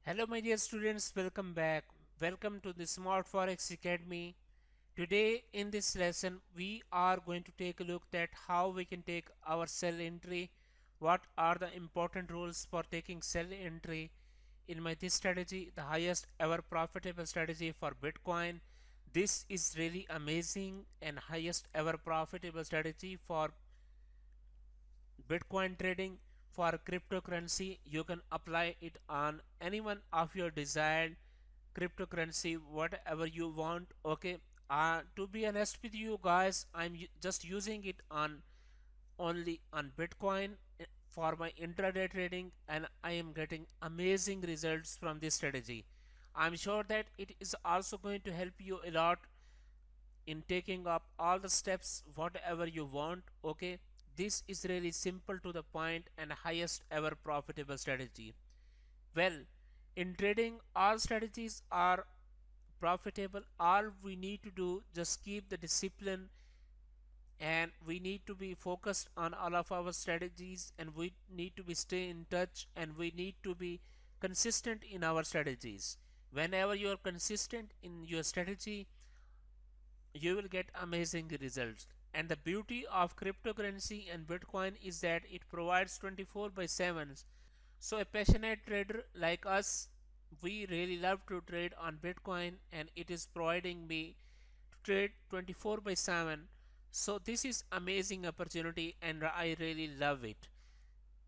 Hello, my dear students, welcome back. Welcome to the Smart Forex Academy. Today, in this lesson, we are going to take a look at how we can take our sell entry. What are the important rules for taking sell entry in my this strategy, the highest ever profitable strategy for Bitcoin. This is really amazing and highest ever profitable strategy for Bitcoin trading. For cryptocurrency, you can apply it on any one of your desired cryptocurrency, whatever you want. Okay, to be honest with you guys, I'm just using it on only on Bitcoin for my intraday trading, and I am getting amazing results from this strategy. I'm sure that it is also going to help you a lot in taking up all the steps whatever you want. Okay, this is really simple to the point and highest ever profitable strategy. Well, in trading all strategies are profitable. All we need to do just keep the discipline, and we need to be focused on all of our strategies, and we need to be stay in touch, and we need to be consistent in our strategies. Whenever you are consistent in your strategy, you will get amazing results. And the beauty of cryptocurrency and Bitcoin is that it provides 24 by 7. So a passionate trader like us, we really love to trade on Bitcoin, and it is providing me to trade 24 by 7. So this is amazing opportunity and I really love it.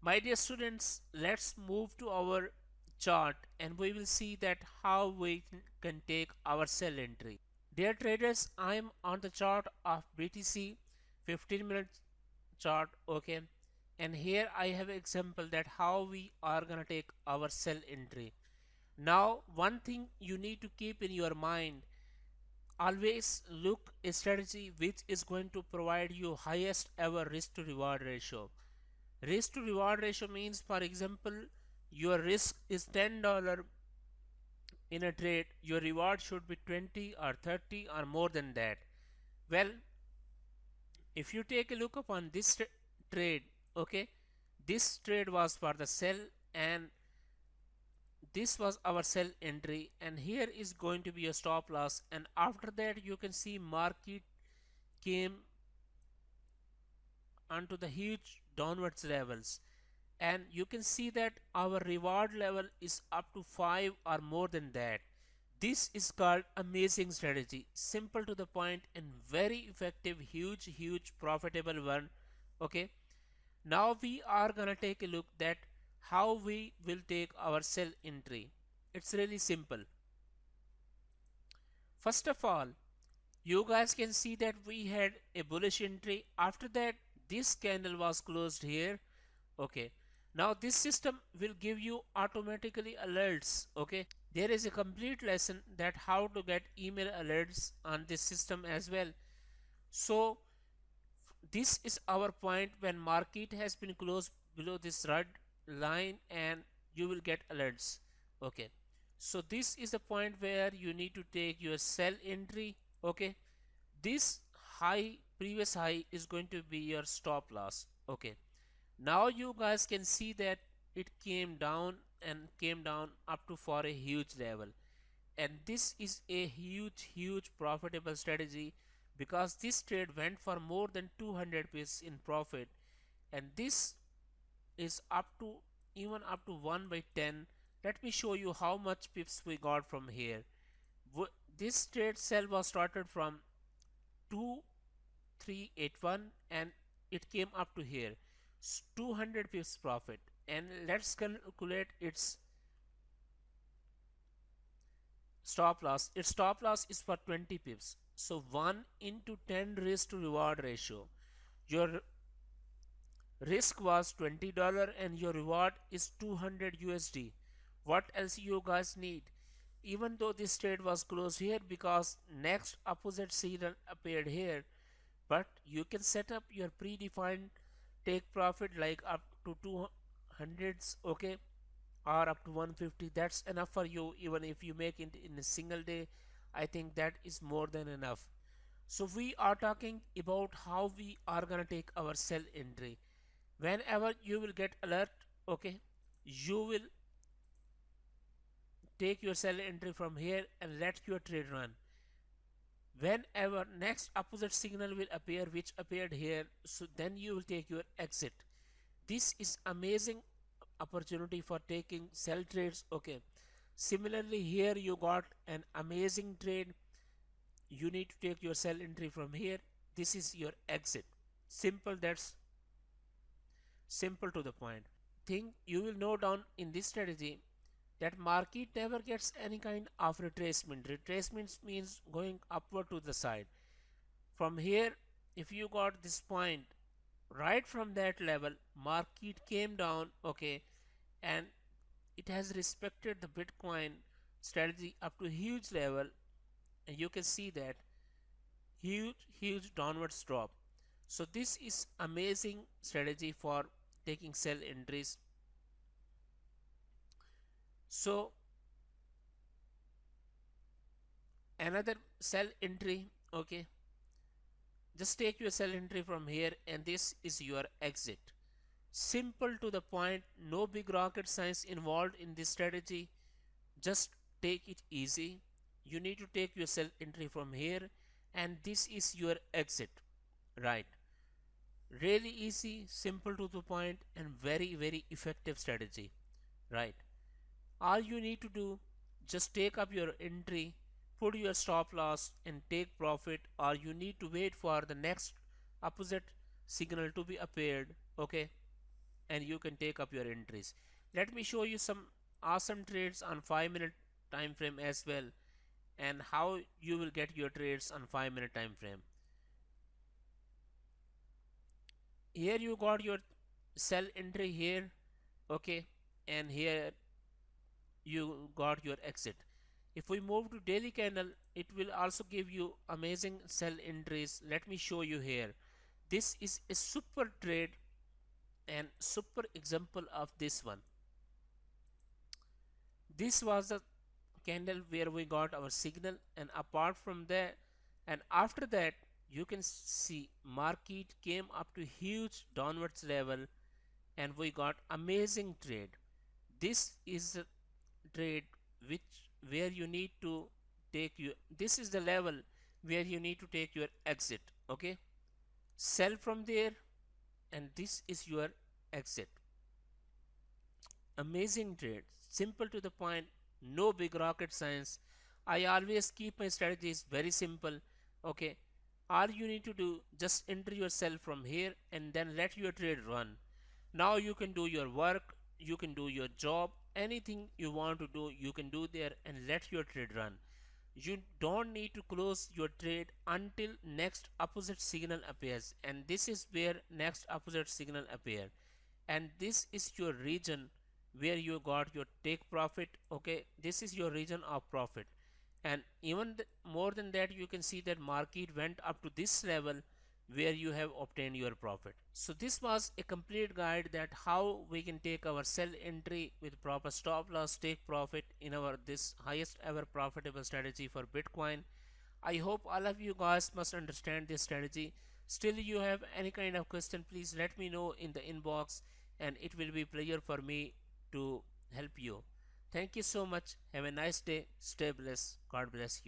My dear students, let's move to our chart and we will see that how we can take our sell entry. Dear traders, I am on the chart of BTC 15-minute chart. Okay, and here I have example that how we are gonna take our sell entry. Now one thing you need to keep in your mind, always look a strategy which is going to provide you highest ever risk to reward ratio. Risk to reward ratio means, for example, your risk is $10 in a trade, your reward should be 20 or 30 or more than that. Well, if you take a look upon this trade, okay, this trade was for the sell, and this was our sell entry, and here is going to be a stop loss, and after that you can see market came onto the huge downwards levels, and you can see that our reward level is up to 5 or more than that. This is called amazing strategy, simple to the point and very effective, huge profitable one. Okay, now we are gonna take a look that how we will take our sell entry. It's really simple. First of all, you guys can see that we had a bullish entry. After that, this candle was closed here. Okay, now this system will give you automatically alerts. Okay, there is a complete lesson that how to get email alerts on this system as well. So this is our point when market has been closed below this red line, and you will get alerts. Okay, so this is the point where you need to take your sell entry. Okay, this high, previous high, is going to be your stop loss. Okay, now you guys can see that it came down and came down up to for a huge level, and this is a huge profitable strategy because this trade went for more than 200 pips in profit, and this is up to even up to 1 by 10. Let me show you how much pips we got from here. This trade sell was started from 2381 and it came up to here, 200 pips profit. And let's calculate its stop loss. Its stop loss is for 20 pips, so 1 into 10 raised to reward ratio. Your risk was $20 and your reward is 200 USD. What else you guys need? Even though this trade was closed here because next opposite signal appeared here, but you can set up your predefined take profit like up to 200s. Okay, or up to 150. That's enough for you. Even if you make it in a single day, I think that is more than enough. So we are talking about how we are gonna take our sell entry. Whenever you will get alert, okay, you will take your sell entry from here and let your trade run. Whenever next opposite signal will appear which appeared here, so then you will take your exit. This is amazing opportunity for taking sell trades. Okay, similarly here you got an amazing trade. You need to take your sell entry from here. This is your exit. Simple. That's simple to the point. Thing you will note down in this strategy that market never gets any kind of retracement. Retracements means going upward to the side. From here, if you got this point, right from that level, market came down, okay, and it has respected the Bitcoin strategy up to huge level, and you can see that huge downwards drop. So this is amazing strategy for taking sell entries. So another sell entry, okay, just take your sell entry from here and this is your exit. Simple to the point, no big rocket science involved in this strategy. Just take it easy. You need to take your sell entry from here and this is your exit, right? Really easy, simple to the point, and very effective strategy, right? All you need to do, just take up your entry, put your stop loss and take profit, or you need to wait for the next opposite signal to be appeared, okay, and you can take up your entries. Let me show you some awesome trades on 5-minute time frame as well, and how you will get your trades on 5-minute time frame. Here you got your sell entry here, okay, and here you got your exit. If we move to daily candle, it will also give you amazing sell entries. Let me show you here. This is a super trade and super example of this one. This was the candle where we got our signal, and apart from that, and after that, you can see market came up to huge downwards level and we got amazing trade. This is a trade which where you need to take your, this is the level where you need to take your exit, okay, sell from there, and this is your exit. Amazing trade, simple to the point, no big rocket science. I always keep my strategies very simple, okay. All you need to do, just enter yourself from here and then let your trade run. Now you can do your work, you can do your job, anything you want to do you can do there and let your trade run. You don't need to close your trade until next opposite signal appears, and this is where next opposite signal appear, and this is your region where you got your take profit, okay. This is your region of profit, and even more than that, you can see that market went up to this level where you have obtained your profit. So this was a complete guide that how we can take our sell entry with proper stop loss, take profit in our this highest ever profitable strategy for Bitcoin. I hope all of you guys must understand this strategy. Still you have any kind of question, please let me know in the inbox, and it will be pleasure for me to help you. Thank you so much. Have a nice day. Stay blessed. God bless you.